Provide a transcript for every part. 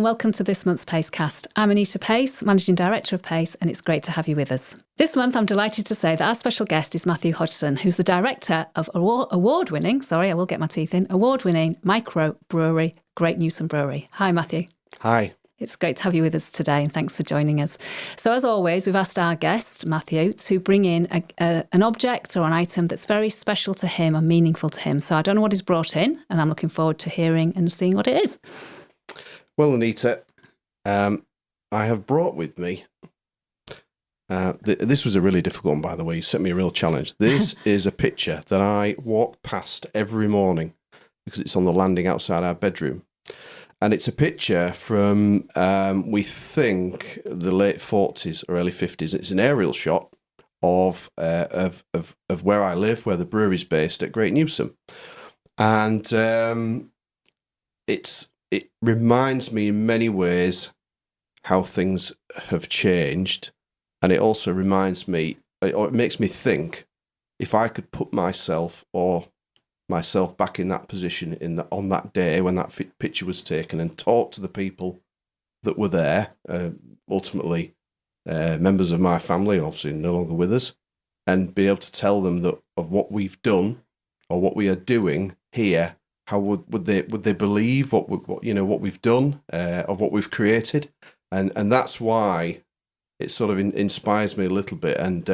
welcome to this month's Pacecast. I'm Anita Pace, Managing Director of Pace, and it's great to have you with us. This month, I'm delighted to say that our special guest is Matthew Hodgson, who's the Director of award-winning micro brewery, Great Newsome Brewery. Hi, Matthew. Hi. It's great to have you with us today, and thanks for joining us. So as always, we've asked our guest, Matthew, to bring in an object or an item that's very special to him and meaningful to him. So I don't know what he's brought in, and I'm looking forward to hearing and seeing what it is. Well, Anita, I have brought with me, this was a really difficult one, by the way. You set me a real challenge. This is a picture that I walk past every morning because it's on the landing outside our bedroom. And it's a picture from, we think, the late 40s or early 50s. It's an aerial shot of where I live, where the brewery's based at Great Newsome. And it reminds me in many ways how things have changed. And it also reminds me, or it makes me think, if I could put myself back in that position on that day when that picture was taken and talk to the people that were there, ultimately members of my family, obviously no longer with us, and be able to tell them that of what we've done or what we are doing here, how would they believe what we've done, of what we've created, and that's why it sort of inspires me a little bit. And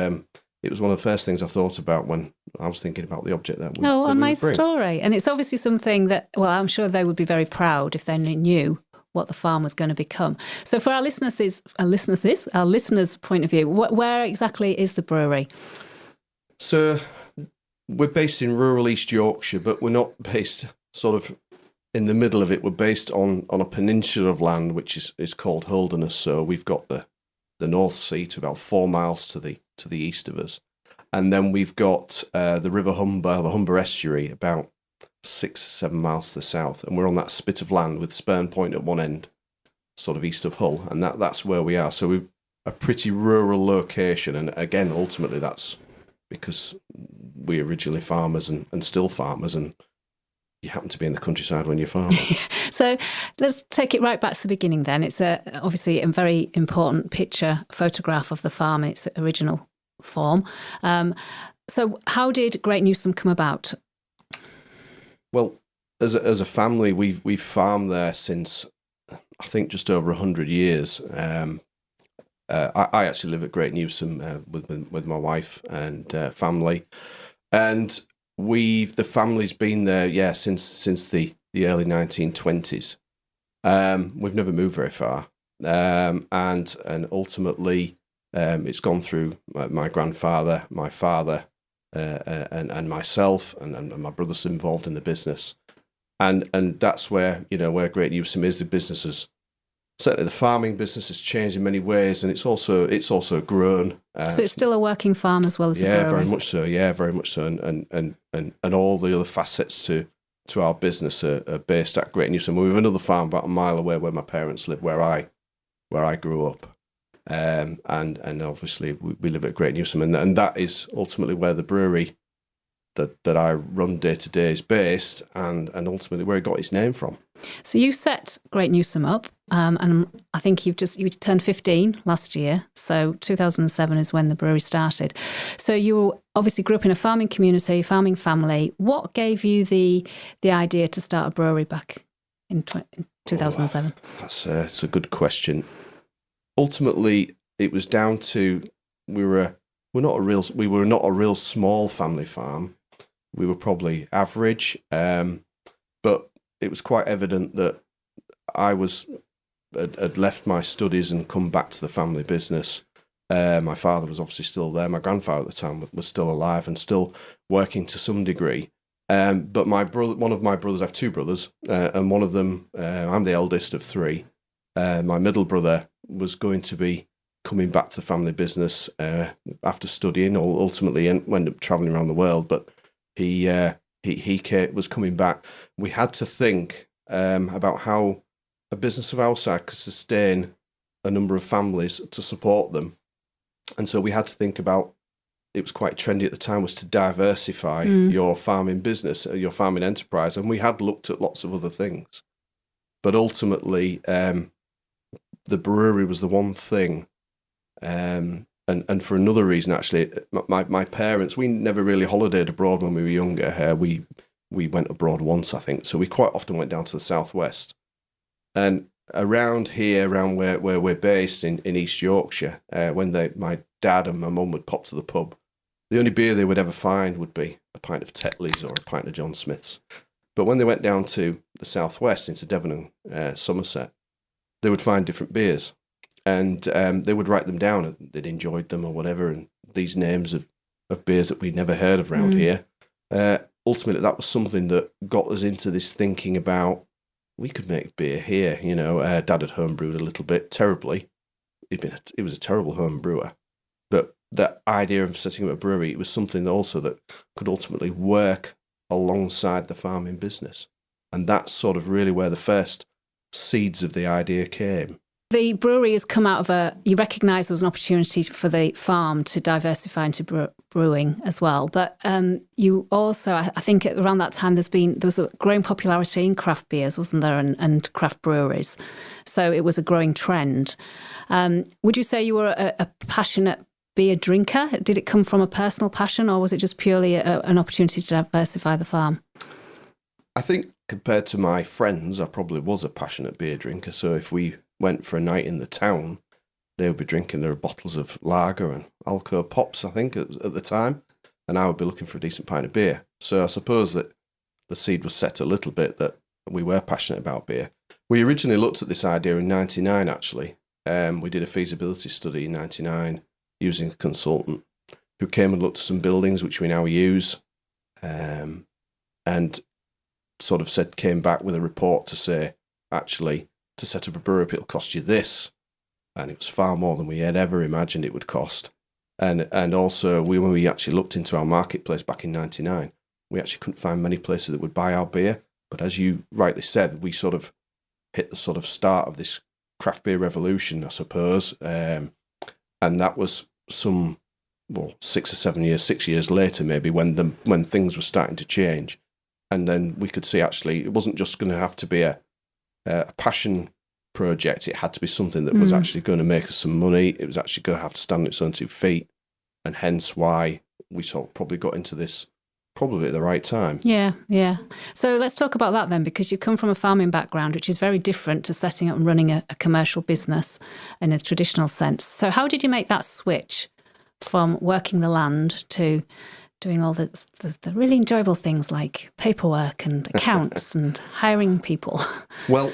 it was one of the first things I thought about when I was thinking about the object that we a nice story. And it's obviously something that, well, I'm sure they would be very proud if they knew what the farm was going to become. So for our listeners' point of view, where exactly is the brewery? So we're based in rural East Yorkshire, but we're not based sort of in the middle of it. We're based on a peninsula of land, which is called Holderness. So we've got the North Sea to about 4 miles to the east of us. And then we've got the River Humber, the Humber Estuary, about 6-7 miles to the south. And we're on that spit of land with Spurn Point at one end, sort of east of Hull. And that's where we are. So we've a pretty rural location. And again, ultimately, that's because we're originally farmers and still farmers. And you happen to be in the countryside when you're farming. So let's take it right back to the beginning then. It's obviously a very important photograph of the farm in its original form. So how did Great Newsome come about? Well, as a family, we've farmed there since, I think, just over 100 years. I actually live at Great Newsome with my wife and family. And the family's been there, since the early 1920s. We've never moved very far, and ultimately, it's gone through my grandfather, my father, and myself, and my brother's involved in the business, and that's where Great Newsome is. The business has certainly, the farming business has changed in many ways, and it's also grown. So it's still a working farm as well as a brewery. Very much so. Yeah, very much so. And all the other facets to our business are based at Great Newsome. We have another farm about a mile away where my parents live, where I grew up, and obviously we live at Great Newsome, and that is ultimately where the brewery that I run day to day is based, and ultimately where it got its name from. So you set Great Newsome up, and I think you turned 15 last year. So 2007 is when the brewery started. So you obviously grew up in a farming community, farming family. What gave you the idea to start a brewery back in 2007? That's a good question. Ultimately, it was down to we were not a real small family farm. We were probably average, but it was quite evident that I had left my studies and come back to the family business. My father was obviously still there. My grandfather at the time was still alive and still working to some degree. But one of my brothers, I have two brothers, and one of them, I'm the eldest of three. My middle brother was going to be coming back to the family business after studying, or ultimately ended up travelling around the world. But he was coming back. We had to think about how a business of our size could sustain a number of families to support them. And so we had to think about, it was quite trendy at the time, was to diversify your farming business, your farming enterprise. And we had looked at lots of other things. But ultimately, the brewery was the one thing. And for another reason, actually, my parents, we never really holidayed abroad when we were younger. We went abroad once, I think. So we quite often went down to the southwest. And around here, around where we're based in East Yorkshire, when my dad and my mum would pop to the pub, the only beer they would ever find would be a pint of Tetley's or a pint of John Smith's. But when they went down to the southwest, into Devon and Somerset, they would find different beers. And they would write them down, and they'd enjoyed them or whatever, and these names of beers that we'd never heard of around here. Ultimately, that was something that got us into this thinking about, we could make beer here. You know, Dad had homebrewed a little bit, terribly. He was a terrible home brewer. But that idea of setting up a brewery, it was something also that could ultimately work alongside the farming business. And that's sort of really where the first seeds of the idea came. The brewery has come out of you recognise there was an opportunity for the farm to diversify into brewing as well. But you also, I think around that time, there was a growing popularity in craft beers, wasn't there, and craft breweries. So it was a growing trend. Would you say you were a passionate beer drinker? Did it come from a personal passion, or was it just purely an opportunity to diversify the farm? I think compared to my friends, I probably was a passionate beer drinker. So if we went for a night in the town, they would be drinking their bottles of lager and Alco Pops, I think, at the time, and I would be looking for a decent pint of beer. So I suppose that the seed was set a little bit that we were passionate about beer. We originally looked at this idea in 99, actually. We did a feasibility study in 99 using a consultant who came and looked at some buildings which we now use, and sort of came back with a report to say, actually, to set up a brewery, it'll cost you this. And it was far more than we had ever imagined it would cost. And also, when we actually looked into our marketplace back in 99, we actually couldn't find many places that would buy our beer. But as you rightly said, we sort of hit the sort of start of this craft beer revolution, I suppose. And that was 6 years later, maybe, when things were starting to change. And then we could see, actually, it wasn't just going to have to be a passion project. It had to be something that was actually going to make us some money. It was actually going to have to stand on its own 2 feet, and hence why we sort of probably got into this probably at the right time. Yeah. So let's talk about that then, because you come from a farming background, which is very different to setting up and running a commercial business in a traditional sense. So how did you make that switch from working the land to doing all the really enjoyable things like paperwork and accounts and hiring people? Well,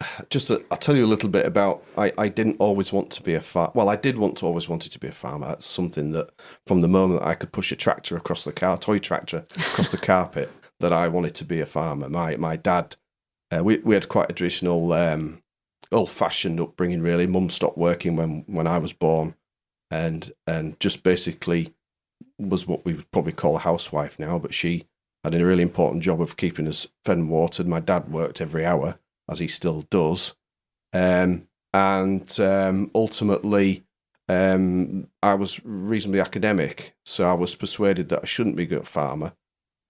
I'll tell you a little bit about, I didn't always want to be a farmer. Well, I did always wanted to be a farmer. That's something that from the moment that I could push a tractor across the toy tractor across the carpet, that I wanted to be a farmer. My dad, we had quite a traditional, old-fashioned upbringing, really. Mum stopped working when I was born, and just basically was what we would probably call a housewife now, but she had a really important job of keeping us fed and watered. My dad worked every hour, as he still does. Ultimately, I was reasonably academic, so I was persuaded that I shouldn't be a good farmer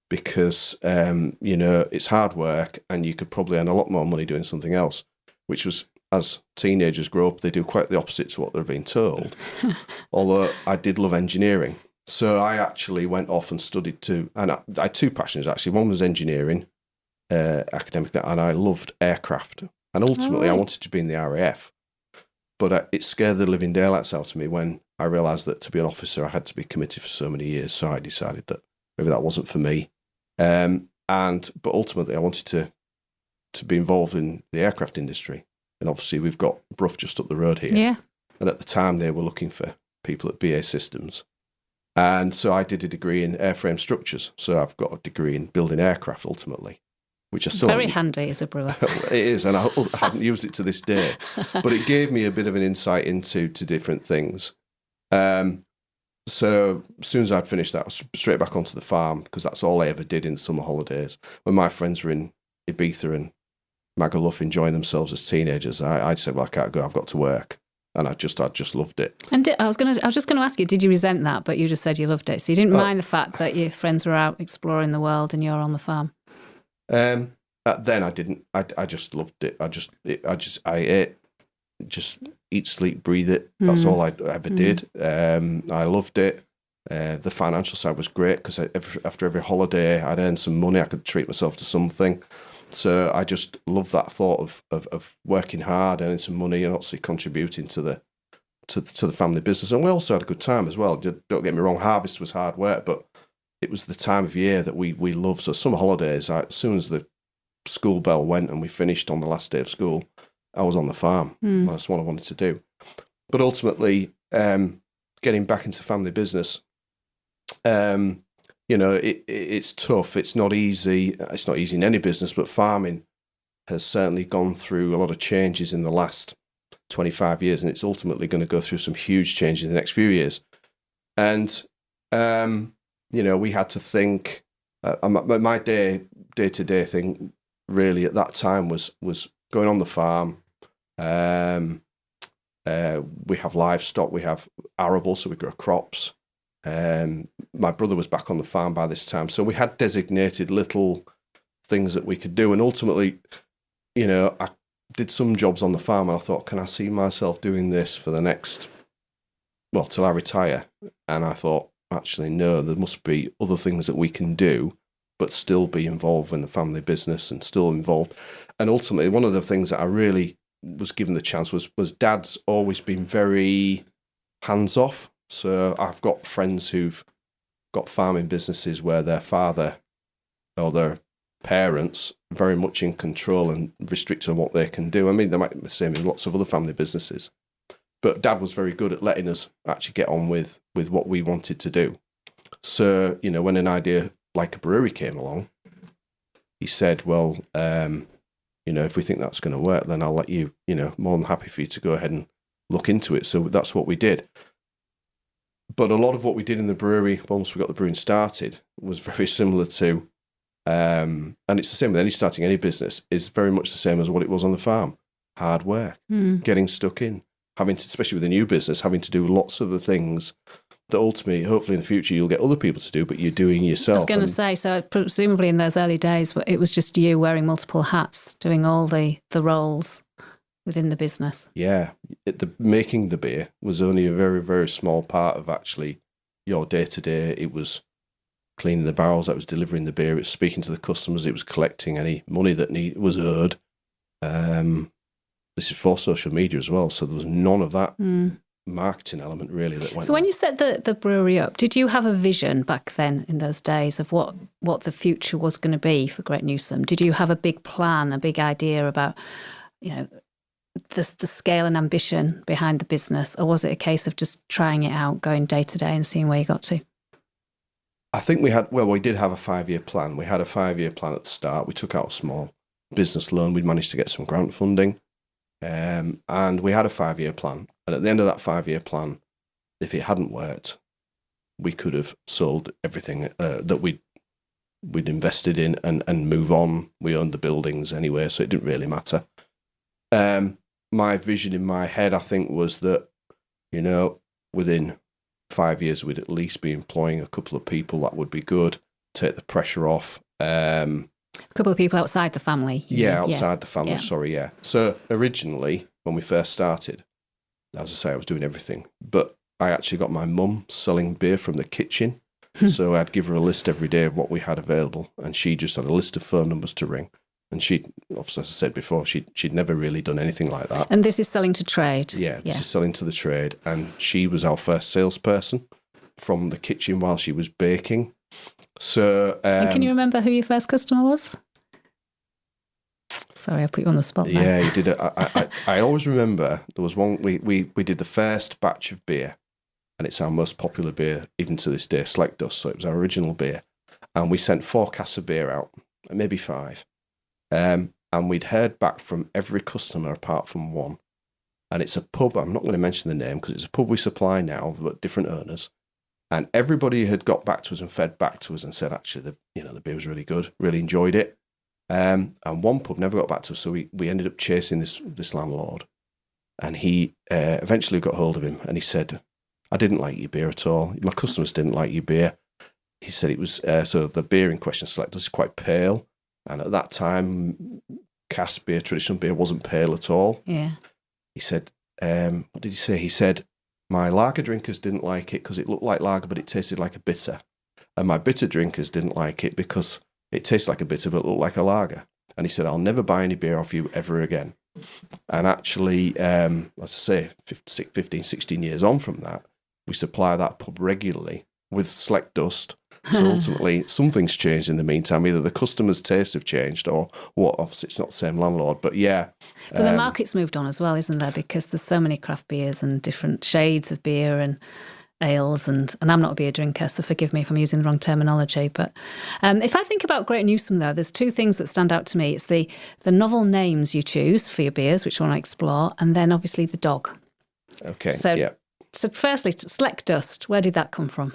because, it's hard work and you could probably earn a lot more money doing something else, which was, as teenagers grow up, they do quite the opposite to what they're being told. Although I did love engineering. So I actually went off and studied and I had 2 passions, actually. One was engineering, academically, and I loved aircraft. And ultimately, I wanted to be in the RAF. But it scared the living daylights out of me when I realised that to be an officer, I had to be committed for so many years. So I decided that maybe that wasn't for me. But ultimately, I wanted to be involved in the aircraft industry. And obviously, we've got Brough just up the road here. Yeah. And at the time, they were looking for people at BA Systems. And so I did a degree in airframe structures. So I've got a degree in building aircraft, ultimately, which I still very handy as a brewer. It is, and I haven't used it to this day. But it gave me a bit of an insight into different things. So as soon as I'd finished that, I was straight back onto the farm, because that's all I ever did in summer holidays. When my friends were in Ibiza and Magaluf enjoying themselves as teenagers, I said, well, I can't go, I've got to work. And I just loved it. And I was just going to ask you, did you resent that? But you just said you loved it, so you didn't mind the fact that your friends were out exploring the world and you're on the farm. Then I didn't. I just loved it. I ate just eat, sleep, breathe it. That's all I ever did. I loved it. The financial side was great because after every holiday, I'd earn some money. I could treat myself to something. So I just love that thought of working hard, earning some money, and also contributing to the family business. And we also had a good time as well. Don't get me wrong, harvest was hard work, but it was the time of year that we love. So summer holidays, as soon as the school bell went and we finished on the last day of school, I was on the farm. That's what I wanted to do. But ultimately, getting back into family business, it's tough. It's not easy. It's not easy in any business, but farming has certainly gone through a lot of changes in the last 25 years, and it's ultimately going to go through some huge changes in the next few years. And, we had to think, my day-to-day thing really at that time was going on the farm. We have livestock, we have arable, so we grow crops. My brother was back on the farm by this time, so we had designated little things that we could do. And ultimately, I did some jobs on the farm, and I thought, can I see myself doing this for the next, till I retire? And I thought, actually, no, there must be other things that we can do, but still be involved in the family business and still involved. And ultimately, one of the things that I really was given the chance was Dad's always been very hands-off. So I've got friends who've got farming businesses where their father or their parents are very much in control and restricted on what they can do. I mean, they might be the same in lots of other family businesses. But Dad was very good at letting us actually get on with what we wanted to do. So, when an idea like a brewery came along, he said, well, if we think that's going to work, then I'll let you, more than happy for you to go ahead and look into it. So that's what we did. But a lot of what we did in the brewery, once we got the brewing started, was very similar to, and it's the same with starting any business, is very much the same as what it was on the farm. Hard work, getting stuck in, having to, especially with a new business, having to do lots of the things that ultimately, hopefully in the future, you'll get other people to do, but you're doing yourself. I was going to say, so presumably in those early days, it was just you wearing multiple hats, doing all the roles within the business. Yeah. Making the beer was only a very, very small part of actually your day-to-day. It was cleaning the barrels, that was delivering the beer, it was speaking to the customers, it was collecting any money that was owed. This is for social media as well, so there was none of that marketing element really that went So when on. you set the brewery up, did you have a vision back then in those days of what the future was going to be for Great Newsome? Did you have a big plan, a big idea about, the scale and ambition behind the business, or was it a case of just trying it out, going day to day and seeing where you got to? I think we did have a 5-year plan. We had a 5-year plan at the start. We took out a small business loan. We'd managed to get some grant funding. And we had a 5-year plan. And at the end of that 5-year plan, if it hadn't worked, we could have sold everything that we'd invested in and move on. We owned the buildings anyway, so it didn't really matter. My vision in my head, I think, was that, within 5 years, we'd at least be employing a couple of people. That would be good, take the pressure off. A couple of people outside the family. Outside the family, sorry, yeah. So originally, when we first started, as I say, I was doing everything. But I actually got my mum selling beer from the kitchen. So I'd give her a list every day of what we had available. And she just had a list of phone numbers to ring. And she, obviously, as I said before, she'd never really done anything like that. And this is selling to trade? Yeah, this is selling to the trade. And she was our first salesperson from the kitchen while she was baking. So, and can you remember who your first customer was? Sorry, I put you on the spot there. Yeah, you did. I always remember there was one, we did the first batch of beer, and it's our most popular beer, even to this day, Select Dust. So it was our original beer. And we sent 4 casks of beer out, maybe 5. And we'd heard back from every customer apart from one. And it's a pub, I'm not going to mention the name because it's a pub we supply now, but different owners. And everybody had got back to us and fed back to us and said, actually, the beer was really good, really enjoyed it. And one pub never got back to us, so we ended up chasing this landlord. And he eventually got hold of him and he said, I didn't like your beer at all. My customers didn't like your beer. He said it was, so the beer in question, Select Dust, is quite pale. And at that time, cask beer, traditional beer, wasn't pale at all. Yeah. he said, what did he say? He said, my lager drinkers didn't like it because it looked like lager, but it tasted like a bitter. And my bitter drinkers didn't like it because it tasted like a bitter, but looked like a lager. And he said, I'll never buy any beer off you ever again. And actually, let's say 15, 16 years on from that, we supply that pub regularly with Select Dust. So ultimately, something's changed in the meantime. Either the customers' tastes have changed or what. Obviously, it's not the same landlord. But yeah. But the market's moved on as well, isn't there? Because there's so many craft beers and different shades of beer and ales. And I'm not a beer drinker, so forgive me if I'm using the wrong terminology. But if I think about Great Newsome, though, there's two things that stand out to me. It's the novel names you choose for your beers, which I want to explore, and then obviously the dog. Okay, So firstly, Select Dust, where did that come from?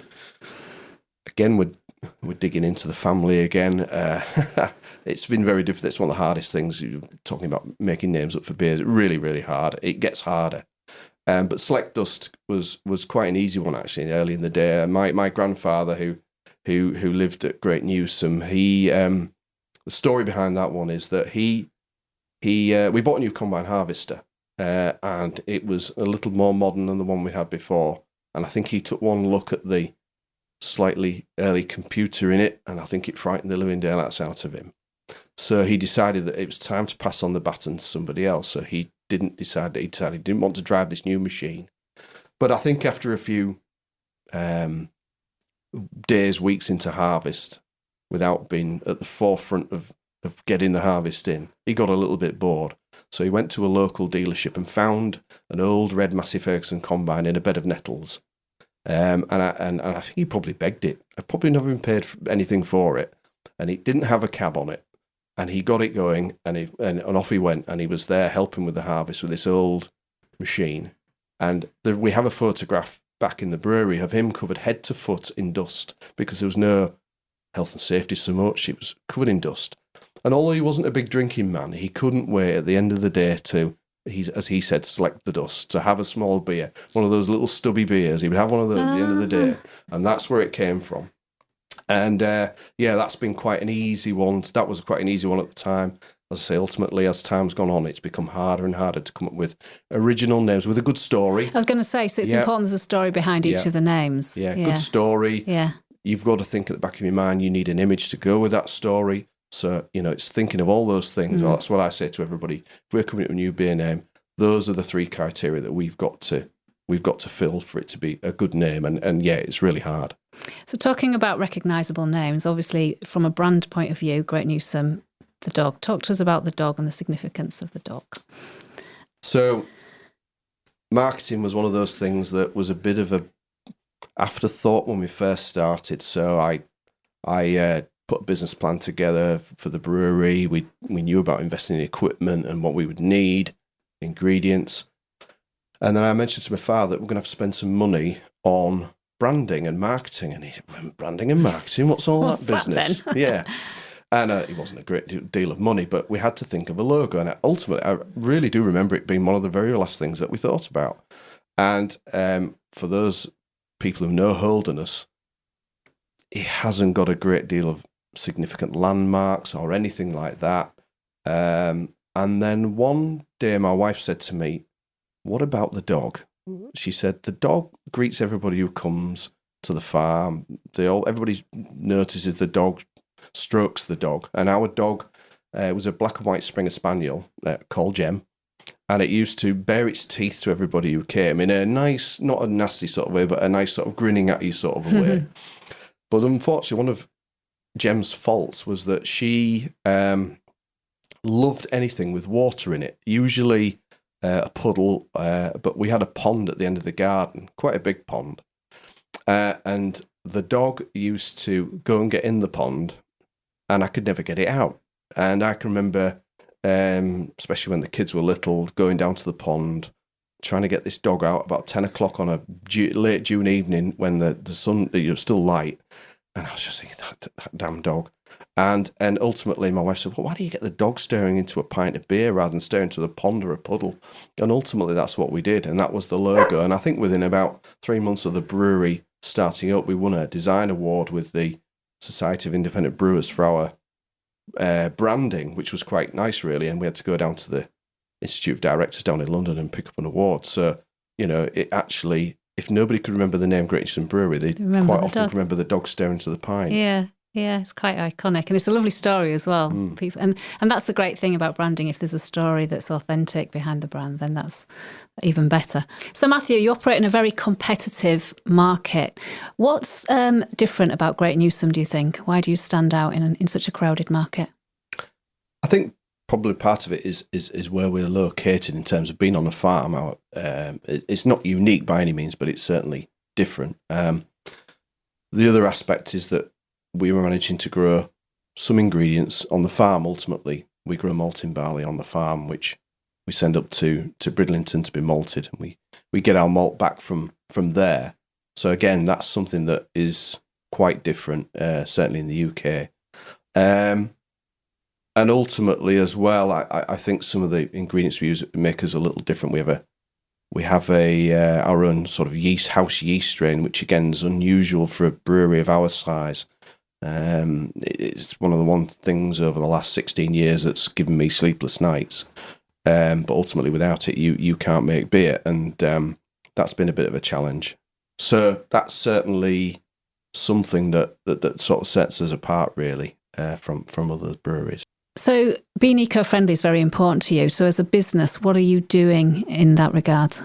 Again, we're digging into the family again. It's been very difficult. It's one of the hardest things. You're talking about making names up for beers. Really, really hard. It gets harder. But Select Dust was quite an easy one, actually, early in the day. My grandfather, who lived at Great Newsome, the story behind that one is that we bought a new combine harvester, and it was a little more modern than the one we had before. And I think he took one look at the slightly early computer in it, and I think it frightened the living daylights out of him. So he decided that it was time to pass on the baton to somebody else. So he decided he didn't want to drive this new machine. But I think after a few days, weeks into harvest, without being at the forefront of getting the harvest in, he got a little bit bored. So he went to a local dealership and found an old red Massey Ferguson combine in a bed of nettles. And I think he probably begged it. I've probably never been paid anything for it. And it didn't have a cab on it. And he got it going, and off he went. And he was there helping with the harvest with this old machine. And we have a photograph back in the brewery of him covered head to foot in dust, because there was no health and safety so much. It was covered in dust. And although he wasn't a big drinking man, he couldn't wait at the end of the day to, as he said, select the dust, to have a small beer, one of those little stubby beers. He would have one of those at the end of the day, and that's where it came from. And that's been quite an easy one. That was quite an easy one at the time. As I say, ultimately, as time's gone on, it's become harder and harder to come up with original names with a good story. I was going to say, so it's important there's a story behind each of the names. Yeah, good story. Yeah. You've got to think at the back of your mind, you need an image to go with that story. So, it's thinking of all those things. Well, that's what I say to everybody. If we're coming up with a new beer name, those are the three criteria that we've got to fill for it to be a good name. And it's really hard. So talking about recognisable names, obviously from a brand point of view, Great Newsome, the dog. Talk to us about the dog and the significance of the dog. So marketing was one of those things that was a bit of a afterthought when we first started. So I put a business plan together for the brewery. We knew about investing in equipment and what we would need, ingredients. And then I mentioned to my father that we're going to have to spend some money on branding and marketing. And he said, branding and marketing, what's that business? Then? Yeah. And it wasn't a great deal of money, but we had to think of a logo. And ultimately, I really do remember it being one of the very last things that we thought about. And for those people who know Holderness, it hasn't got a great deal of significant landmarks or anything like that. And then one day my wife said to me, what about the dog? She said, the dog greets everybody who comes to the farm. Everybody notices the dog, strokes the dog. And our dog was a black and white Springer Spaniel called Gem. And it used to bare its teeth to everybody who came in a nice, not a nasty sort of way, but a nice sort of grinning at you sort of a way. But unfortunately, one of Gem's faults was that she loved anything with water in it, usually a puddle, but we had a pond at the end of the garden, quite a big pond. And the dog used to go and get in the pond, and I could never get it out. And I can remember, especially when the kids were little, going down to the pond, trying to get this dog out about 10 o'clock on a late June evening when the sun was still light. And I was just thinking, that damn dog. And ultimately, my wife said, well, why do you get the dog staring into a pint of beer rather than staring to the pond or a puddle? And ultimately, that's what we did. And that was the logo. And I think within about 3 months of the brewery starting up, we won a design award with the Society of Independent Brewers for our branding, which was quite nice, really. And we had to go down to the Institute of Directors down in London and pick up an award. So, it actually, if nobody could remember the name Great Newsome Brewery, they quite often remember the dog staring to the pine. Yeah, it's quite iconic, and it's a lovely story as well. People, and that's the great thing about branding. If there's a story that's authentic behind the brand, then that's even better. So, Matthew, you operate in a very competitive market. What's different about Great Newsome, do you think? Why do you stand out in such a crowded market? I think probably part of it is where we're located in terms of being on a farm. It's not unique by any means, but it's certainly different. The other aspect is that we were managing to grow some ingredients on the farm. Ultimately, we grow malting barley on the farm, which we send up to Bridlington to be malted, and we get our malt back from there. So again, that's something that is quite different, certainly in the UK. And ultimately as well, I think some of the ingredients we use make us a little different. We have our own sort of house yeast strain, which again is unusual for a brewery of our size. It's one of the things over the last 16 years that's given me sleepless nights. But ultimately, without it, you can't make beer, and that's been a bit of a challenge. So that's certainly something that sort of sets us apart, really, from other breweries. So being eco-friendly is very important to you. So as a business, what are you doing in that regard?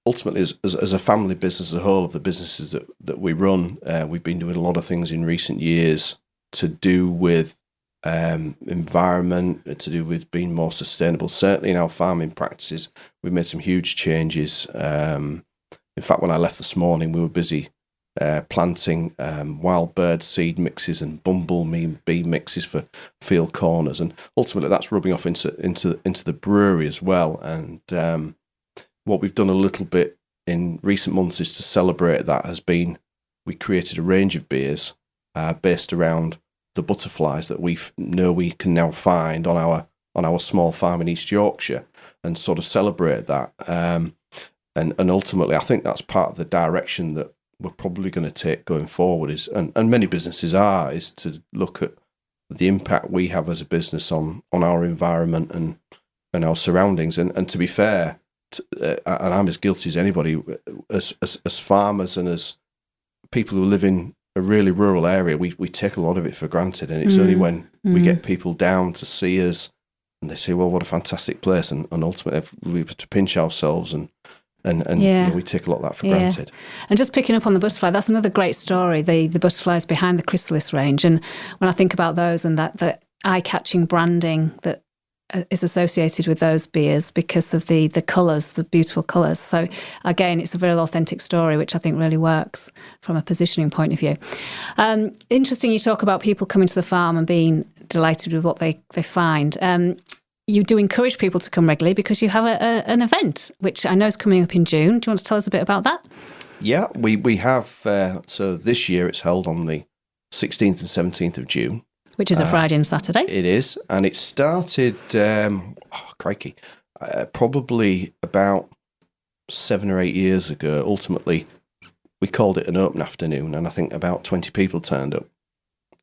Ultimately, as a family business as a whole, of the businesses that we run, we've been doing a lot of things in recent years to do with environment, to do with being more sustainable. Certainly in our farming practices, we've made some huge changes. In fact, when I left this morning, we were busy planting wild bird seed mixes and bumblebee mixes for field corners, and ultimately that's rubbing off into the brewery as well. And what we've done a little bit in recent months is to celebrate that has been, we created a range of beers based around the butterflies that we know we can now find on our small farm in East Yorkshire, and sort of celebrate that. And ultimately, I think that's part of the direction that we're probably going to take going forward, and many businesses is to look at the impact we have as a business on our environment and our surroundings. And to be fair, and I'm as guilty as anybody, as farmers and as people who live in a really rural area, we take a lot of it for granted, and it's only when we get people down to see us and they say, well, what a fantastic place, and ultimately we have to pinch ourselves and we take a lot of that for granted. And just picking up on the butterfly, that's another great story, the butterflies behind the Chrysalis range. And when I think about those and that eye-catching branding that is associated with those beers because of the colours, the beautiful colours. So again, it's a very authentic story, which I think really works from a positioning point of view. Interesting you talk about people coming to the farm and being delighted with what they find. You do encourage people to come regularly because you have an event, which I know is coming up in June. Do you want to tell us a bit about that? Yeah, we have. So this year it's held on the 16th and 17th of June. Which is a Friday and Saturday. It is. And it started, probably about 7 or 8 years ago. Ultimately, we called it an open afternoon, and I think about 20 people turned up.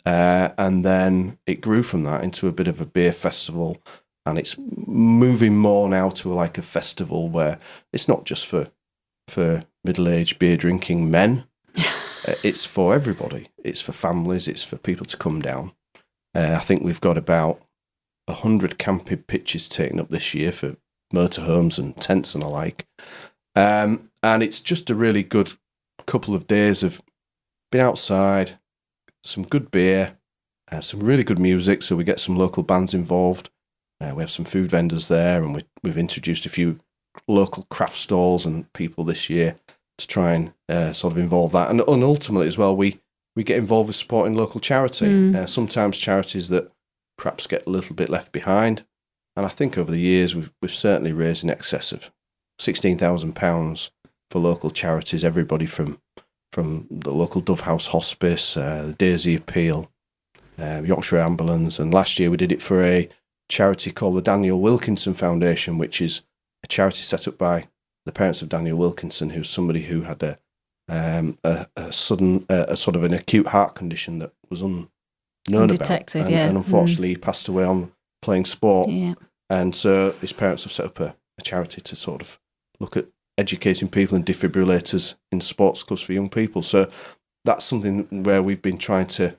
And then it grew from that into a bit of a beer festival. And it's moving more now to like a festival where it's not just for middle-aged beer drinking men. It's for everybody. It's for families. It's for people to come down. I think we've got about 100 camping pitches taken up this year for motorhomes and tents and the like. And it's just a really good couple of days of being outside, some good beer, some really good music. So we get some local bands involved. We have some food vendors there, and we've introduced a few local craft stalls and people this year to try and sort of involve that. And ultimately as well, we get involved with supporting local charity. Sometimes charities that perhaps get a little bit left behind. And I think over the years we've certainly raised in excess of £16,000 for local charities. Everybody from the local Dove House Hospice, the Daisy Appeal, Yorkshire Ambulance, and last year we did it for a charity called the Daniel Wilkinson Foundation, which is a charity set up by the parents of Daniel Wilkinson, who's somebody who had a sudden sort of an acute heart condition that was unknown Undetected, about, and unfortunately he passed away on playing sport. And so his parents have set up a charity to sort of look at educating people and defibrillators in sports clubs for young people. So that's something where we've been trying to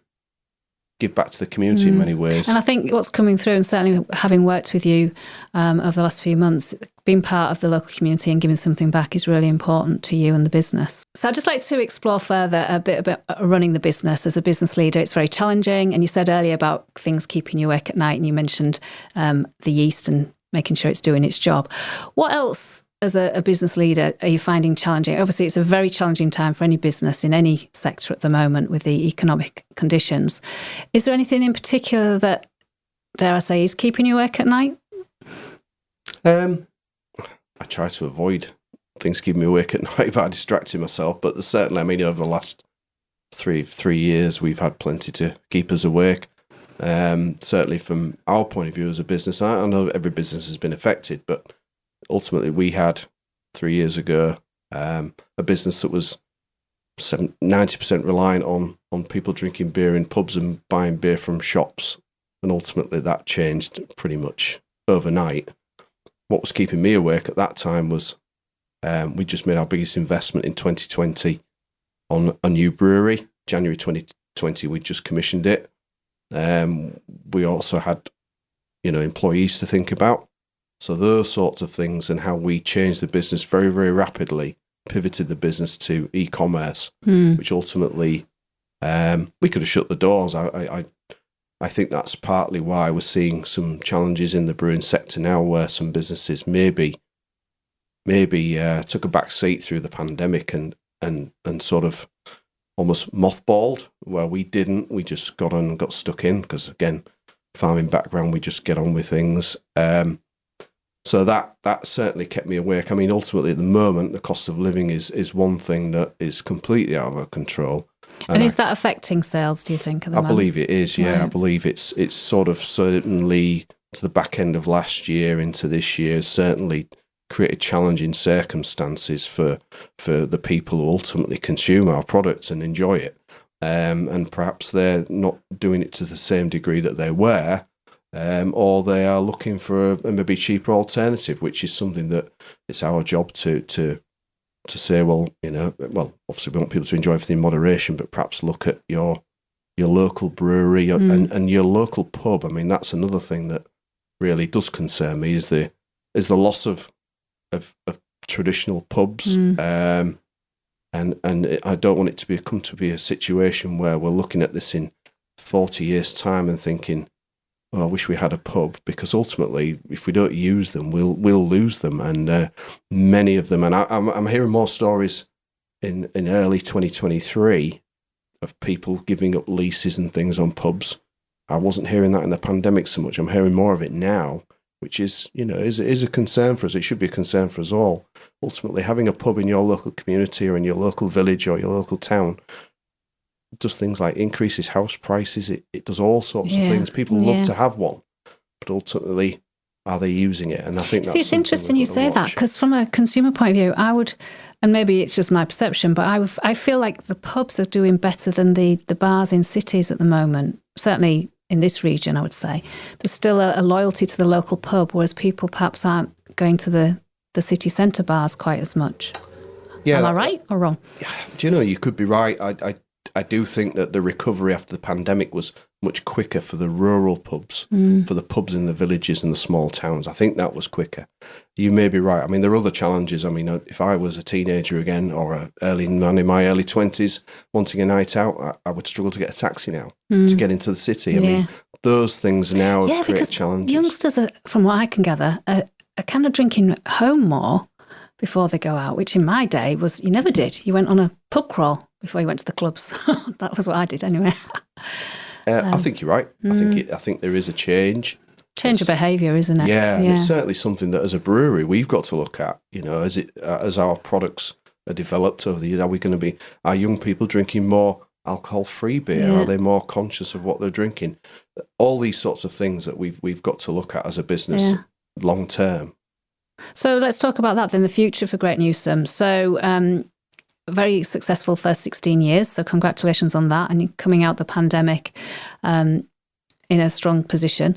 give back to the community in many ways. And I think what's coming through, and certainly having worked with you over the last few months, being part of the local community and giving something back is really important to you and the business. So I'd just like to explore further a bit about running the business. As a business leader, it's very challenging. And you said earlier about things keeping you awake at night, and you mentioned the yeast and making sure it's doing its job. What else, as a business leader, are you finding challenging? Obviously, it's a very challenging time for any business in any sector at the moment with the economic conditions. Is there anything in particular that, dare I say, is keeping you awake at night? I try to avoid things keeping me awake at night by distracting myself, but certainly, I mean, over the last three years, we've had plenty to keep us awake. Certainly from our point of view as a business, I know every business has been affected, but ultimately we had 3 years ago a business that was 90% reliant on people drinking beer in pubs and buying beer from shops, and ultimately that changed pretty much overnight. What was keeping me awake at that time was we just made our biggest investment in 2020 on a new brewery. January 2020, we just commissioned it. We also had, employees to think about. So those sorts of things, and how we changed the business very, very rapidly, pivoted the business to e-commerce, which ultimately we could have shut the doors. I think that's partly why we're seeing some challenges in the brewing sector now, where some businesses maybe took a back seat through the pandemic and sort of almost mothballed, where we didn't. We just got on and got stuck in because, again, farming background, we just get on with things. So that certainly kept me awake. I mean, ultimately, at the moment, the cost of living is one thing that is completely out of our control. And is that affecting sales, do you think, at the moment? I believe it is, yeah. Right. I believe it's sort of certainly to the back end of last year into this year, certainly created challenging circumstances for the people who ultimately consume our products and enjoy it. And perhaps they're not doing it to the same degree that they were, or they are looking for a maybe cheaper alternative, which is something that it's our job to say, well, obviously we want people to enjoy everything in moderation, but perhaps look at your local brewery and your local pub. I mean, that's another thing that really does concern me, is the loss of traditional pubs. And I don't want it to come to be a situation where we're looking at this in 40 years' time and thinking, oh, I wish we had a pub, because ultimately, if we don't use them, we'll lose them. And many of them, and I'm hearing more stories in early 2023 of people giving up leases and things on pubs. I wasn't hearing that in the pandemic so much. I'm hearing more of it now, which is a concern for us. It should be a concern for us all. Ultimately, having a pub in your local community or in your local village or your local town does things like increases house prices. It does all sorts of things. People love to have one, but ultimately, are they using it? And I think that's it's interesting you say that, because from a consumer point of view, I would, and maybe it's just my perception, but I feel like the pubs are doing better than the bars in cities at the moment. Certainly in this region, I would say there's still a loyalty to the local pub, whereas people perhaps aren't going to the city centre bars quite as much. Yeah, am I right or wrong? Do you know, you could be right. I do think that the recovery after the pandemic was much quicker for the rural pubs, for the pubs in the villages and the small towns. I think that was quicker. You may be right. I mean, there are other challenges. I mean, if I was a teenager again, or an early man in my early 20s wanting a night out, I would struggle to get a taxi now to get into the city. I mean, those things now have created challenges. Youngsters, from what I can gather, are kind of drinking home more before they go out, which in my day was, you never did. You went on a pub crawl before you went to the clubs. That was what I did anyway. I think you're right. I think there is a change. Change of behaviour, isn't it? Yeah, and it's certainly something that as a brewery we've got to look at. As our products are developed over the years, are young people drinking more alcohol-free beer? Are they more conscious of what they're drinking? All these sorts of things that we've got to look at as a business long term. So let's talk about that then, the future for Great Newsome. So very successful first 16 years, so congratulations on that, and coming out the pandemic in a strong position.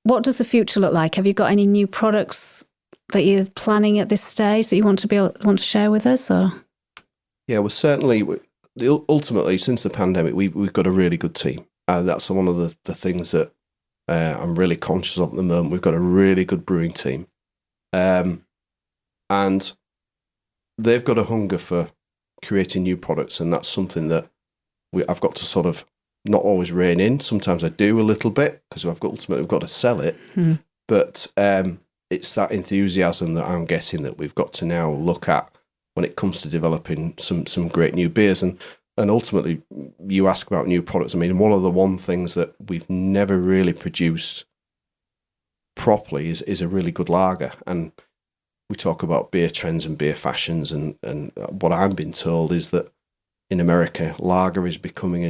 what does the future look like? Have you got any new products that you're planning at this stage that you want to share with us? Or Yeah, well, certainly, ultimately, since the pandemic, we've got a really good team. That's one of the things that I'm really conscious of at the moment. We've got a really good brewing team. And they've got a hunger for creating new products, and that's something that I've got to sort of not always rein in. Sometimes I do a little bit because ultimately we've got to sell it. But it's that enthusiasm that I'm guessing that we've got to now look at when it comes to developing some great new beers. And ultimately, you ask about new products. I mean, one of the things that we've never really produced properly is a really good lager. And we talk about beer trends and beer fashions, and what I've been told is that in America, lager is becoming the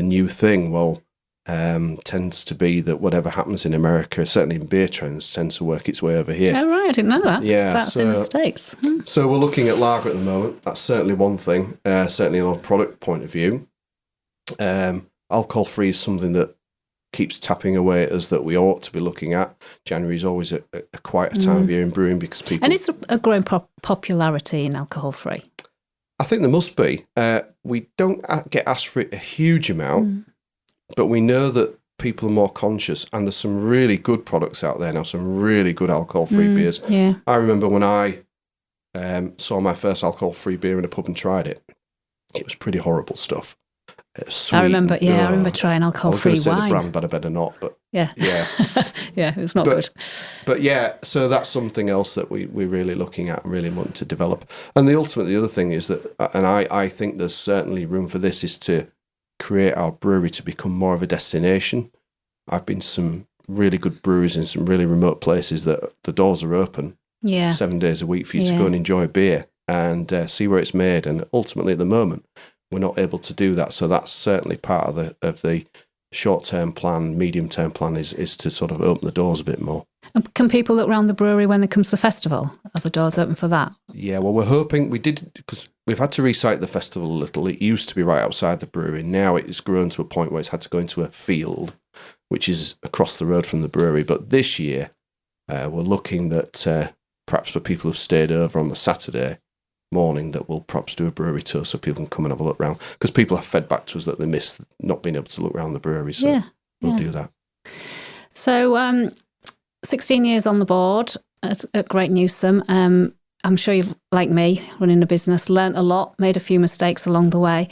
new thing. Well, tends to be that whatever happens in America, certainly in beer trends, tends to work its way over here. Oh, right, I didn't know that. Yeah, Starts in the States. So we're looking at lager at the moment. That's certainly one thing, certainly on a product point of view. Alcohol-free is something that keeps tapping away at us that we ought to be looking at. January is always a quieter time of year in brewing because people... And is there a growing popularity in alcohol-free? I think there must be. We don't get asked for it a huge amount, but we know that people are more conscious, and there's some really good products out there now, some really good alcohol-free beers. Yeah. I remember when I saw my first alcohol-free beer in a pub and tried it. It was pretty horrible stuff. Sweet. I remember trying alcohol-free I was going to say wine. the brand, but I better not. But yeah, yeah, it was not good. But yeah, so that's something else that we're really looking at and really wanting to develop. And the other thing is that, and I think there's certainly room for this, is to create our brewery to become more of a destination. I've been to some really good breweries in some really remote places that the doors are open 7 days a week for you to go and enjoy a beer and see where it's made. And ultimately, at the moment, we're not able to do that. So that's certainly part of the short-term plan, medium-term plan is to sort of open the doors a bit more. And can people look around the brewery when they come to the festival? Are the doors open for that? Yeah, well, we're hoping we did, because we've had to resite the festival a little. It used to be right outside the brewery. Now it's grown to a point where it's had to go into a field, which is across the road from the brewery. But this year, we're looking that perhaps for people who've stayed over on the Saturday morning, that we'll perhaps do a brewery tour so people can come and have a look around, because people have fed back to us that they miss not being able to look around the brewery, so we'll do that. So 16 years on the board at Great Newsome. I'm sure you've, like me, running a business, learnt a lot, made a few mistakes along the way.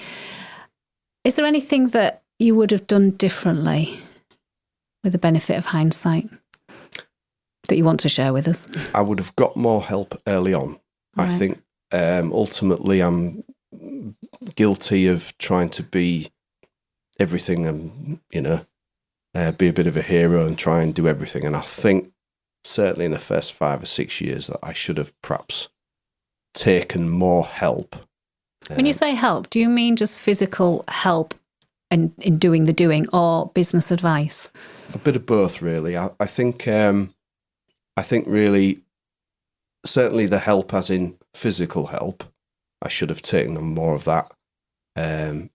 Is there anything that you would have done differently with the benefit of hindsight that you want to share with us? I would have got more help early on. Right. I think ultimately, I'm guilty of trying to be everything and, be a bit of a hero and try and do everything. And I think certainly in the first 5 or 6 years that I should have perhaps taken more help. When you say help, do you mean just physical help in doing the doing, or business advice? A bit of both, really. I think really, certainly the help as in physical help, I should have taken on more of that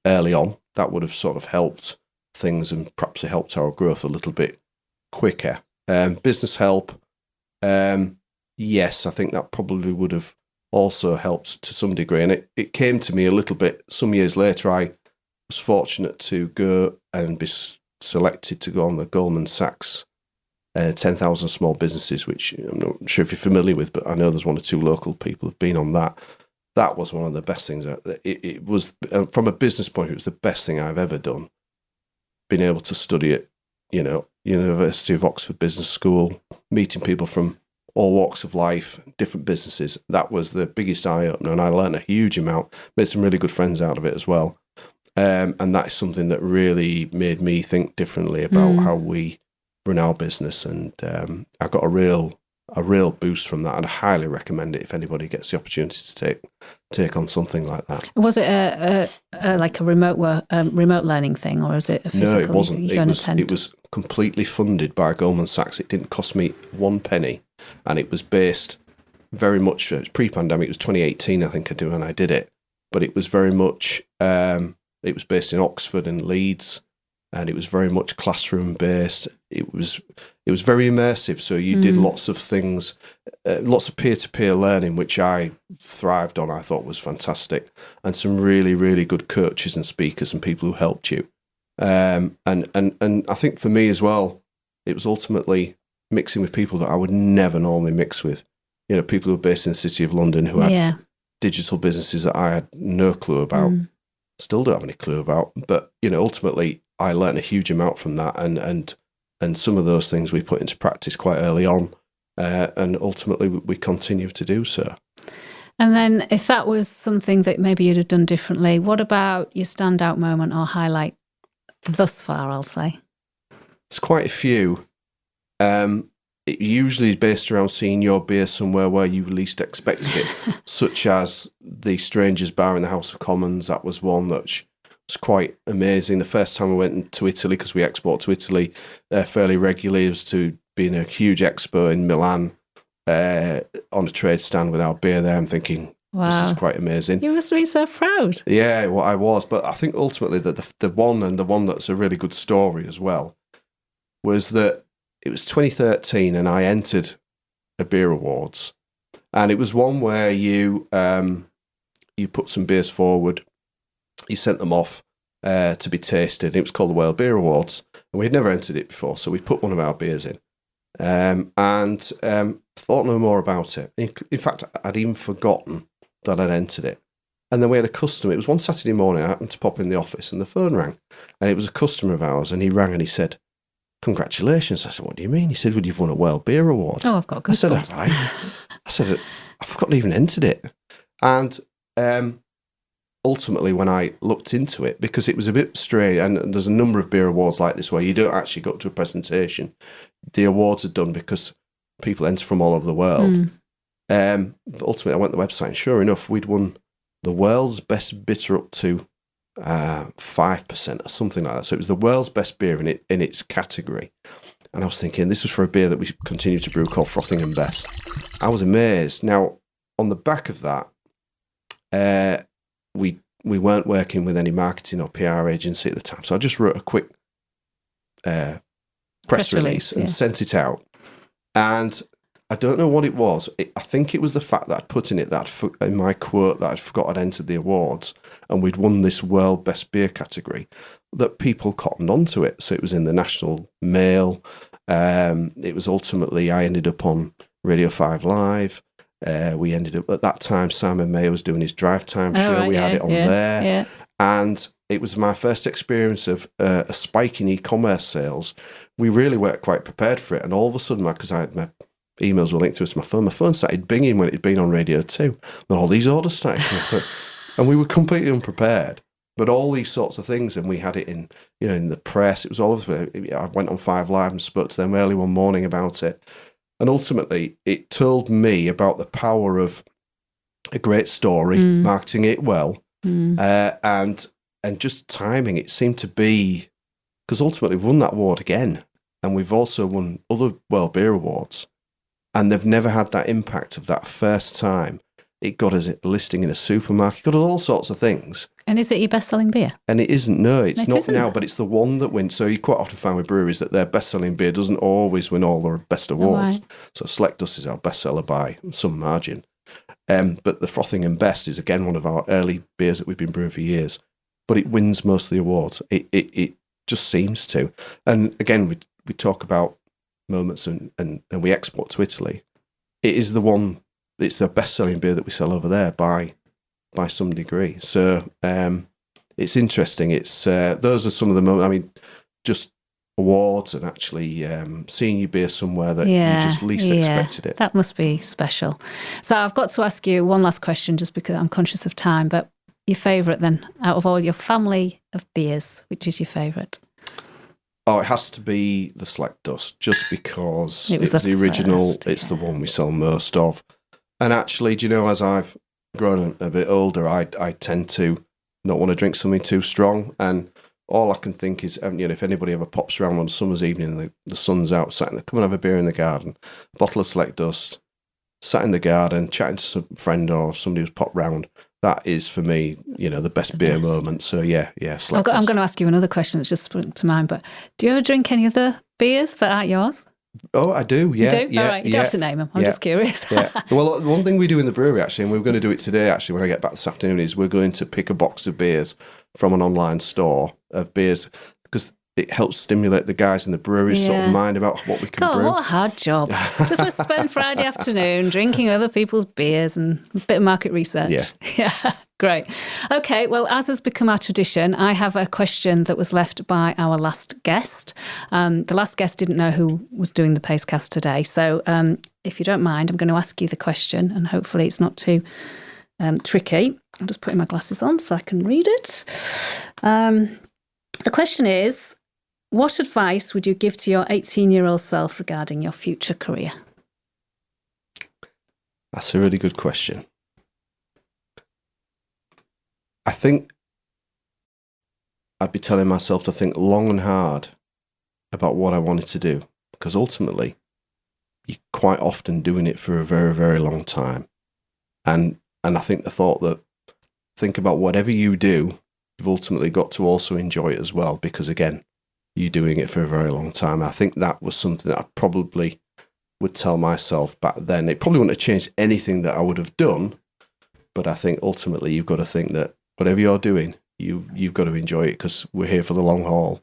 early on. That would have sort of helped things, and perhaps it helped our growth a little bit quicker. Business help, yes, I think that probably would have also helped to some degree. And it came to me a little bit some years later. I was fortunate to go and be selected to go on the Goldman Sachs 10,000 Small Businesses, which I'm not sure if you're familiar with, but I know there's 1 or 2 local people who've been on that. That was one of the best things. It was, from a business point of view, it was the best thing I've ever done. Being able to study at, University of Oxford Business School, meeting people from all walks of life, different businesses. That was the biggest eye-opener, and I learned a huge amount, made some really good friends out of it as well. And that is something that really made me think differently about how we run our business, and I got a real boost from that, and I highly recommend it if anybody gets the opportunity to take on something like that. Was it like a remote learning thing, or is it a physical? No, it wasn't. It was completely funded by Goldman Sachs. It didn't cost me 1 penny, and it was based very much, it was pre-pandemic. It was 2018, I think, when I did it, but it was very much. It was based in Oxford and Leeds. and it was very much classroom based. It was very immersive. So you did lots of things, lots of peer-to-peer learning, which I thrived on. I thought was fantastic, and some really, really good coaches and speakers and people who helped you. And I think for me as well, it was ultimately mixing with people that I would never normally mix with. You know, people who are based in the City of London who had digital businesses that I had no clue about, still don't have any clue about. But, you know, ultimately I learned a huge amount from that, and some of those things we put into practice quite early on, and ultimately we continue to do so. And then if that was something that maybe you'd have done differently, what about your standout moment or highlight thus far, I'll say? It's quite a few. It usually is based around seeing your beer somewhere where you least expected it, such as the Strangers Bar in the House of Commons. That was one that was quite amazing. The first time I went to Italy, because we export to Italy fairly regularly, was to be in a huge expo in Milan on a trade stand with our beer there. I'm thinking, wow, this is quite amazing. You must be so proud. Yeah, well, I was. But I think ultimately that the one that's a really good story as well was that it was 2013 and I entered a beer awards, and it was one where you put some beers forward, you sent them off to be tasted. It was called the World Beer Awards, and we had never entered it before, so we put one of our beers in, and thought no more about it. In fact, I'd even forgotten that I'd entered it. And then we had a customer. It was one Saturday morning. I happened to pop in the office, and the phone rang, and it was a customer of ours, and he rang and he said, "Congratulations." I said, "What do you mean?" He said, "Well, you've won a World Beer Award." Oh, I've got good. I said, "Have I?" I said, "I forgot I even entered it." And ultimately, when I looked into it, because it was a bit strange, and there's a number of beer awards like this where you don't actually go to a presentation. The awards are done because people enter from all over the world. Ultimately, I went to the website, and sure enough, we'd won the world's best bitter up to 5% or something like that. So it was the world's best beer in its category. And I was thinking, this was for a beer that we continue to brew called Frothing and Best. I was amazed. Now, on the back of that, we weren't working with any marketing or PR agency at the time. So I just wrote a quick press release and sent it out. And I don't know what it was. I think it was the fact that I'd put in it in my quote that I'd forgot I'd entered the awards and we'd won this World Best Beer category, that people cottoned onto it. So it was in the National Mail. It was ultimately, I ended up on Radio 5 Live. We ended up, at that time, Simon Mayer was doing his drive time show. Right, we had it on there. Yeah. And it was my first experience of a spike in e-commerce sales. We really weren't quite prepared for it. And all of a sudden, because I had my emails were linked to my phone started binging when it had been on Radio 2. And all these orders started coming through. And we were completely unprepared. But all these sorts of things, and we had it in the press. It was all over. I went on 5 Live and spoke to them early one morning about it. And ultimately, it told me about the power of a great story, marketing it well, and just timing. It seemed to be, because ultimately we've won that award again, and we've also won other World Beer Awards, and they've never had that impact of that first time. It got us a listing in a supermarket, got us all sorts of things. And is it your best-selling beer? And it isn't, no, it's not now, but it's the one that wins. So you quite often find with breweries that their best-selling beer doesn't always win all their best awards. Right. So Select Dust is our bestseller by some margin. But the Frothing and Best is, again, one of our early beers that we've been brewing for years. But it wins most of the awards. It just seems to. And again, we talk about moments and we export to Italy. It is the one, it's the best-selling beer that we sell over there by some degree. So it's interesting. It's those are some of the moments. I mean, just awards and actually seeing your beer somewhere that you just least expected it. That must be special. So I've got to ask you one last question, just because I'm conscious of time. But your favourite then, out of all your family of beers, which is your favourite? Oh, it has to be the Select Dust, just because it's the original. First, it's the one we sell most of. And actually, do you know, as I've grown a bit older, I tend to not want to drink something too strong. And all I can think is, if anybody ever pops around on a summer's evening and the sun's out, come and have a beer in the garden, bottle of Select Dust, sat in the garden, chatting to some friend or somebody who's popped round, that is for me, the best beer moment. So yeah, I'm going to ask you another question that's just sprung to mind, but do you ever drink any other beers that aren't yours? Oh, I do. Yeah, you do? Yeah, all right. You don't have to name them. I'm just curious. Yeah. Well, one thing we do in the brewery, actually, and we're going to do it today, actually, when I get back this afternoon, is we're going to pick a box of beers from an online store of beers, because it helps stimulate the guys in the brewery sort of mind about what we can brew. What a hard job. Just let's spend Friday afternoon drinking other people's beers and a bit of market research. Yeah. Great. Okay, well, as has become our tradition, I have a question that was left by our last guest. The last guest didn't know who was doing the Pacecast today. So if you don't mind, I'm going to ask you the question, and hopefully it's not too tricky. I'm just putting my glasses on so I can read it. The question is, what advice would you give to your 18-year-old self regarding your future career? That's a really good question. I think I'd be telling myself to think long and hard about what I wanted to do, because ultimately you're quite often doing it for a very, very long time. And I think the thought that think about whatever you do, you've ultimately got to also enjoy it as well, because again, you're doing it for a very long time. I think that was something that I probably would tell myself back then. It probably wouldn't have changed anything that I would have done, but I think ultimately you've got to think that whatever you're doing, you've got to enjoy it, because we're here for the long haul.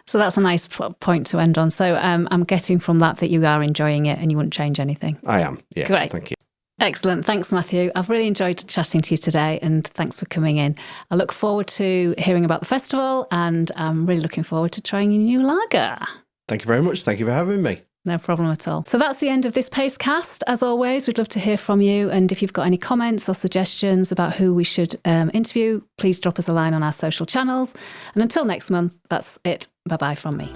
So that's a nice point to end on. So I'm getting from that you are enjoying it and you wouldn't change anything. I am, yeah. Great. Thank you. Excellent. Thanks, Matthew. I've really enjoyed chatting to you today, and thanks for coming in. I look forward to hearing about the festival, and I'm really looking forward to trying your new lager. Thank you very much. Thank you for having me. No problem at all. So that's the end of this Pacecast. As always, we'd love to hear from you. And if you've got any comments or suggestions about who we should interview, please drop us a line on our social channels. And until next month, that's it. Bye-bye from me.